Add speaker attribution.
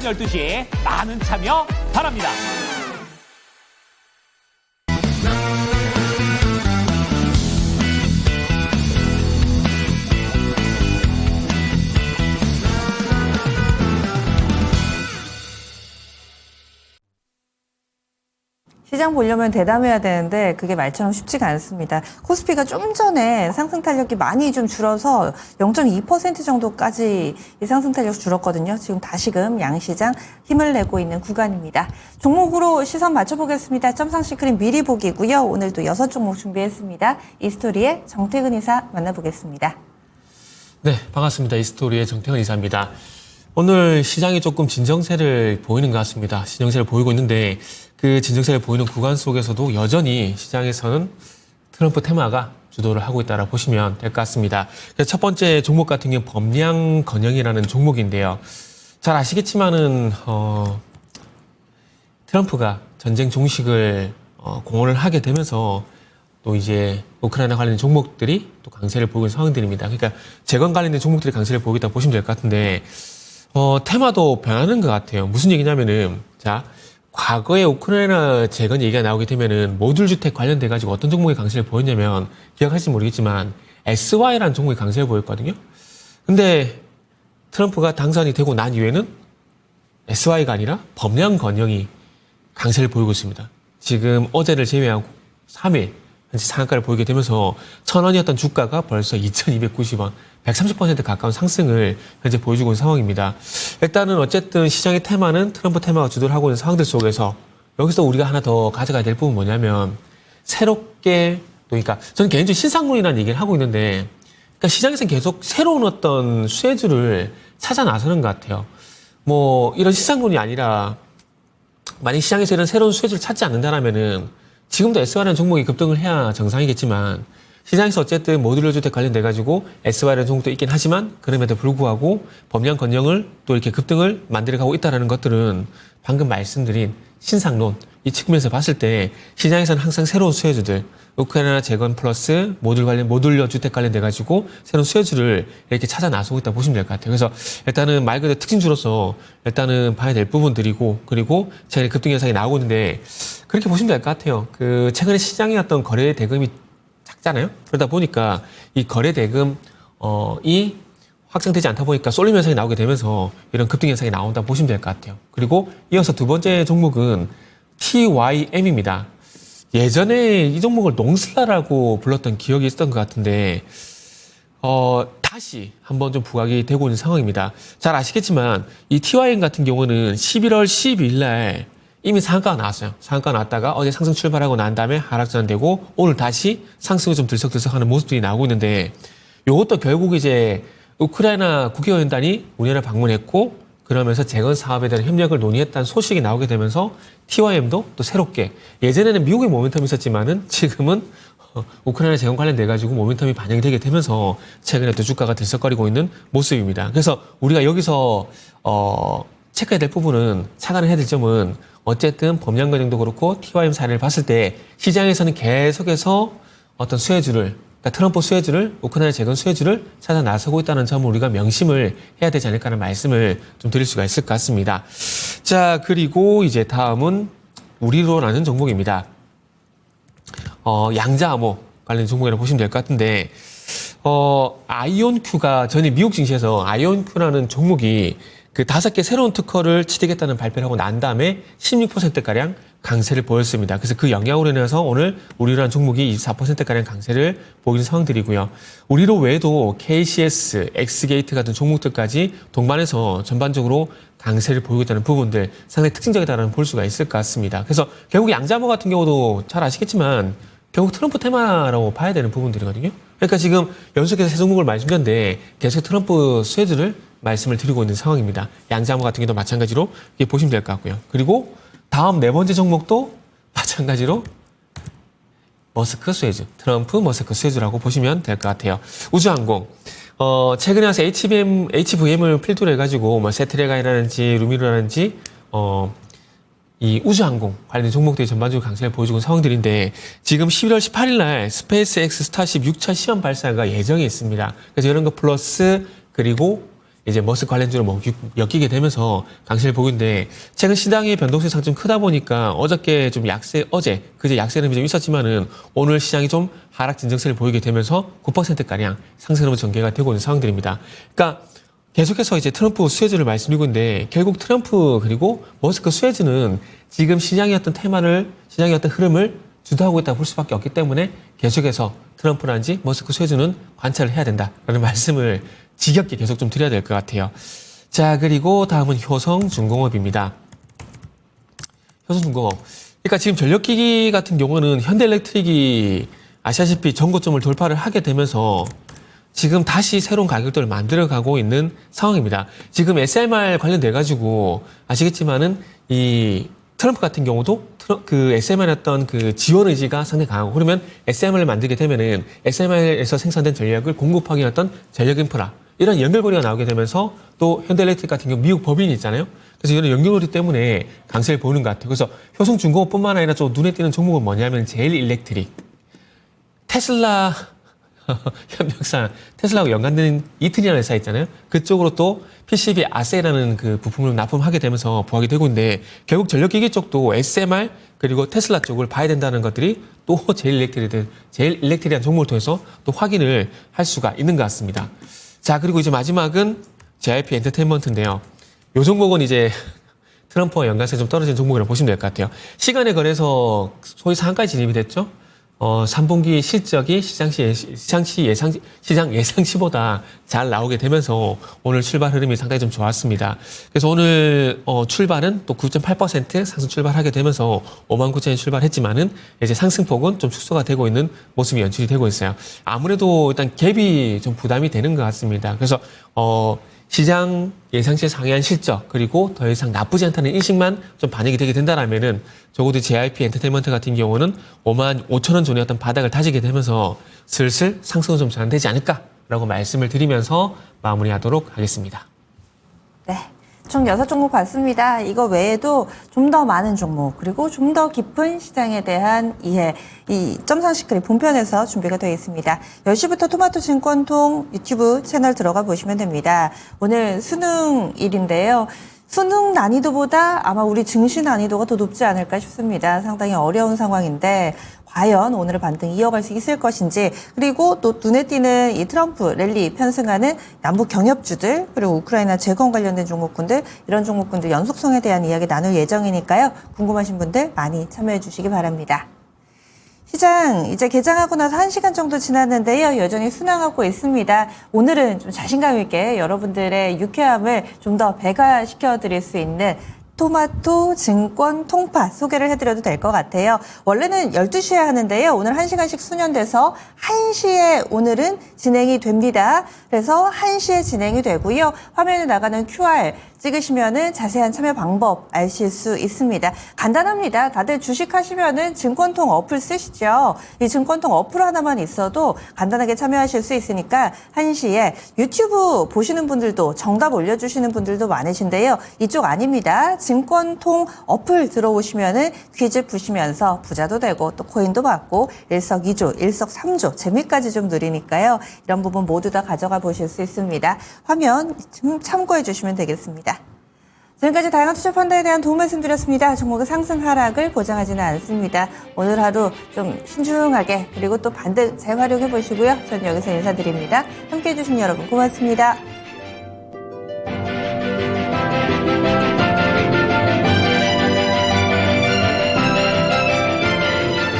Speaker 1: 12시 많은 참여 바랍니다.
Speaker 2: 시장 보려면 대담해야 되는데 그게 말처럼 쉽지가 않습니다. 코스피가 좀 전에 상승 탄력이 많이 좀 줄어서 0.2% 정도까지 이 상승 탄력 줄었거든요. 지금 다시금 양시장 힘을 내고 있는 구간입니다. 종목으로 시선 맞춰보겠습니다. 점상시크림 미리 보기고요. 오늘도 6종목 준비했습니다. 이스토리의 정태근 이사 만나보겠습니다.
Speaker 3: 네, 반갑습니다. 이스토리의 정태근 이사입니다. 오늘 시장이 조금 진정세를 보이는 것 같습니다. 진정세를 보이고 있는데 그 진정세를 보이는 구간 속에서도 여전히 시장에서는 트럼프 테마가 주도를 하고 있다고 보시면 될 것 같습니다. 첫 번째 종목 같은 경우는 범량건영이라는 종목인데요. 잘 아시겠지만은 트럼프가 전쟁 종식을 공언을 하게 되면서 또 이제 우크라이나 관련 종목들이 또 강세를 보이고 있는 상황들입니다. 그러니까 재건 관련된 종목들이 강세를 보이고 있다고 보시면 될 것 같은데 테마도 변하는 것 같아요. 무슨 얘기냐면은 자. 과거에 우크라이나 재건 얘기가 나오게 되면은 모듈 주택 관련돼가지고 어떤 종목이 강세를 보였냐면 기억하실지 모르겠지만 SY라는 종목이 강세를 보였거든요. 근데 트럼프가 당선이 되고 난 이후에는 SY가 아니라 범량건영이 강세를 보이고 있습니다. 지금 어제를 제외하고 3일 현재 상한가를 보이게 되면서 1,000원이었던 주가가 벌써 2,290원, 130% 가까운 상승을 현재 보여주고 있는 상황입니다. 일단은 어쨌든 시장의 테마는 트럼프 테마가 주도를 하고 있는 상황들 속에서 여기서 우리가 하나 더 가져가야 될 부분은 뭐냐면 새롭게 그러니까 저는 개인적으로 신상론이라는 얘기를 하고 있는데 그러니까 시장에서는 계속 새로운 어떤 수혜주를 찾아 나서는 것 같아요. 뭐 이런 신상론이 아니라 만약 시장에서 이런 새로운 수혜주를 찾지 않는다라면은 지금도 SY라는 종목이 급등을 해야 정상이겠지만 시장에서 어쨌든 모듈러 주택 관련돼가지고 SY라는 종목도 있긴 하지만 그럼에도 불구하고 범량건영을 또 이렇게 급등을 만들어가고 있다는 것들은 방금 말씀드린 신상론 이 측면에서 봤을 때 시장에서는 항상 새로운 수혜주들 우크라이나 재건 플러스 모듈러 주택 관련돼가지고 새로운 수혜주를 이렇게 찾아 나서고 있다 보시면 될 것 같아요. 그래서 일단은 말 그대로 특징주로서 일단은 봐야 될 부분들이고 그리고 최근에 급등 현상이 나오고 있는데 그렇게 보시면 될 것 같아요. 그 최근에 시장의 어떤 거래 대금이 작잖아요. 그러다 보니까 이 거래 대금 이 확장되지 않다 보니까 쏠림 현상이 나오게 되면서 이런 급등 현상이 나온다 보시면 될 것 같아요. 그리고 이어서 두 번째 종목은 TYM입니다. 예전에 이 종목을 농슬라라고 불렀던 기억이 있었던 것 같은데 다시 한번 좀 부각이 되고 있는 상황입니다. 잘 아시겠지만 이 TYM 같은 경우는 11월 12일 날 이미 상한가가 나왔어요. 상한가가 나왔다가 어제 상승 출발하고 난 다음에 하락 전환되고 오늘 다시 상승을 좀 들썩들썩하는 모습들이 나오고 있는데 이것도 결국 이제 우크라이나 국회의원단이 우리나라 방문했고 그러면서 재건 사업에 대한 협력을 논의했다는 소식이 나오게 되면서 TYM도 또 새롭게 예전에는 미국의 모멘텀이 있었지만은 지금은 우크라이나 재건 관련돼가지고 모멘텀이 반영이 되게 되면서 최근에 또 주가가 들썩거리고 있는 모습입니다. 그래서 우리가 여기서 체크해야 될 부분은 착안을 해야 될 점은 어쨌든 범량건영도 그렇고 TYM 사례를 봤을 때 시장에서는 계속해서 어떤 수혜주를 그러니까 트럼프 수혜주를 우크라이나 재건 수혜주를 찾아 나서고 있다는 점을 우리가 명심을 해야 되지 않을까라는 말씀을 좀 드릴 수가 있을 것 같습니다. 자 그리고 이제 다음은 우리로라는 종목입니다. 양자암호 관련 종목이라고 보시면 될 것 같은데 아이온큐가 전에 미국 증시에서 아이온큐라는 종목이 그 5개 새로운 특허를 취득했다는 발표를 하고 난 다음에 16%가량 강세를 보였습니다. 그래서 그 영향으로 인해서 오늘 우리로라는 종목이 24%가량 강세를 보이는 상황들이고요. 우리로 외에도 KCS, 엑스게이트 같은 종목들까지 동반해서 전반적으로 강세를 보이고 있다는 부분들 상당히 특징적이다라는 볼 수가 있을 것 같습니다. 그래서 결국 양자암호 같은 경우도 잘 아시겠지만 결국 트럼프 테마라고 봐야 되는 부분들이거든요. 그러니까 지금 연속해서 세 종목을 말씀드렸는데 계속 트럼프 수혜주를 말씀을 드리고 있는 상황입니다. 양자암호 같은 경우도 마찬가지로 이렇게 보시면 될 것 같고요. 그리고 다음 네 번째 종목도 마찬가지로 머스크 수혜주, 트럼프 머스크 수혜주라고 보시면 될 것 같아요. 우주항공. 최근에 와서 HVM을 필두로 해가지고 뭐 세트레가이라든지 루미르라든지 이 우주항공 관련된 종목들이 전반적으로 강세를 보여주고 있는 상황들인데 지금 11월 18일 날 스페이스X 스타쉽 6차 시험 발사가 예정이 있습니다. 그래서 이런 거 플러스 그리고 이제 머스크 관련주로 엮이게 되면서 강세를 보고 있는데 최근 시장의 변동성이 상당히 좀 크다 보니까 어저께 좀 그제 약세는 좀 있었지만은 오늘 시장이 좀 하락 진정세를 보이게 되면서 9%가량 상승 흐름은 전개가 되고 있는 상황들입니다. 그러니까 계속해서 이제 트럼프 수혜주를 말씀드리고 있는데 결국 트럼프 그리고 머스크 수혜주는 지금 시장의 어떤 테마를 시장의 어떤 흐름을 주도하고 있다고 볼 수밖에 없기 때문에 계속해서 트럼프라든지 머스크 수혜주는 관찰을 해야 된다라는 말씀을 지겹게 계속 좀 드려야 될 것 같아요. 자, 그리고 다음은 효성중공업입니다. 효성중공업. 그러니까 지금 전력기기 같은 경우는 현대일렉트릭이 아시다시피 전고점을 돌파를 하게 되면서 지금 다시 새로운 가격대를 만들어가고 있는 상황입니다. 지금 SMR 관련돼가지고 아시겠지만은 이 트럼프 같은 경우도 그 SMR에 어떤 그 지원 의지가 상당히 강하고 그러면 SMR을 만들게 되면은 SMR에서 생산된 전력을 공급하기 위한 어떤 전력 인프라 이런 연결고리가 나오게 되면서 또 현대일렉트릭 같은 경우 미국 법인이 있잖아요. 그래서 이런 연결고리 때문에 강세를 보이는 것 같아요. 그래서 효성중공업뿐만 아니라 좀 눈에 띄는 종목은 뭐냐면 제일일렉트릭, 테슬라 협력사, 테슬라하고 연관된 이틀이라는 회사 있잖아요. 그쪽으로 또 PCB 아세라는 그 부품을 납품하게 되면서 부각이 되고 있는데 결국 전력기기 쪽도 SMR 그리고 테슬라 쪽을 봐야 된다는 것들이 또 제일일렉트릭이라는 종목을 통해서 또 확인을 할 수가 있는 것 같습니다. 자, 그리고 이제 마지막은 JYP 엔터테인먼트인데요. 요 종목은 이제 트럼프와 연관성이 좀 떨어진 종목이라고 보시면 될 것 같아요. 시간에 걸해서 소위 상한가에 진입이 됐죠. 3분기 실적이 시장 예상치보다 잘 나오게 되면서 오늘 출발 흐름이 상당히 좀 좋았습니다. 그래서 오늘 출발은 또 9.8% 상승 출발하게 되면서 59,000원 출발했지만은 이제 상승폭은 좀 축소가 되고 있는 모습이 연출이 되고 있어요. 아무래도 일단 갭이 좀 부담이 되는 것 같습니다. 그래서 시장 예상치에 상회한 실적 그리고 더 이상 나쁘지 않다는 인식만 좀 반영이 되게 된다라면은 적어도 JYP 엔터테인먼트 같은 경우는 55,000원 존의 어떤 바닥을 다지게 되면서 슬슬 상승은 좀 전환되지 않을까라고 말씀을 드리면서 마무리하도록 하겠습니다.
Speaker 2: 네. 총 6종목 봤습니다. 이거 외에도 좀 더 많은 종목 그리고 좀 더 깊은 시장에 대한 이해 이 점상시크릿 본편에서 준비가 되어 있습니다. 10시부터 토마토 증권통 유튜브 채널 들어가 보시면 됩니다. 오늘 수능일인데요. 수능 난이도보다 아마 우리 증시 난이도가 더 높지 않을까 싶습니다. 상당히 어려운 상황인데 과연 오늘의 반등 이어갈 수 있을 것인지 그리고 또 눈에 띄는 이 트럼프 랠리 편승하는 남북 경협주들 그리고 우크라이나 재건 관련된 종목군들 이런 종목군들 연속성에 대한 이야기 나눌 예정이니까요. 궁금하신 분들 많이 참여해 주시기 바랍니다. 시장 이제 개장하고 나서 1시간 정도 지났는데요. 여전히 순항하고 있습니다. 오늘은 좀 자신감 있게 여러분들의 유쾌함을 좀 더 배가시켜 드릴 수 있는 토마토 증권 통파 소개를 해드려도 될 것 같아요. 원래는 12시에 하는데요. 오늘 1시간씩 수년돼서 1시에 오늘은 진행이 됩니다. 그래서 1시에 진행이 되고요. 화면에 나가는 QR 찍으시면은 자세한 참여 방법 아실 수 있습니다. 간단합니다. 다들 주식하시면은 증권통 어플 쓰시죠. 이 증권통 어플 하나만 있어도 간단하게 참여하실 수 있으니까 1시에 유튜브 보시는 분들도 정답 올려주시는 분들도 많으신데요. 이쪽 아닙니다. 증권통 어플 들어오시면은 퀴즈 푸시면서 부자도 되고 또 코인도 받고 일석이조, 일석삼조 재미까지 좀 누리니까요. 이런 부분 모두 다 가져가 보실 수 있습니다. 화면 좀 참고해 주시면 되겠습니다. 지금까지 다양한 투자 펀드에 대한 도움 말씀드렸습니다. 종목의 상승 하락을 보장하지는 않습니다. 오늘 하루 좀 신중하게 그리고 또 반등 잘 활용해 보시고요. 저는 여기서 인사드립니다. 함께해 주신 여러분 고맙습니다.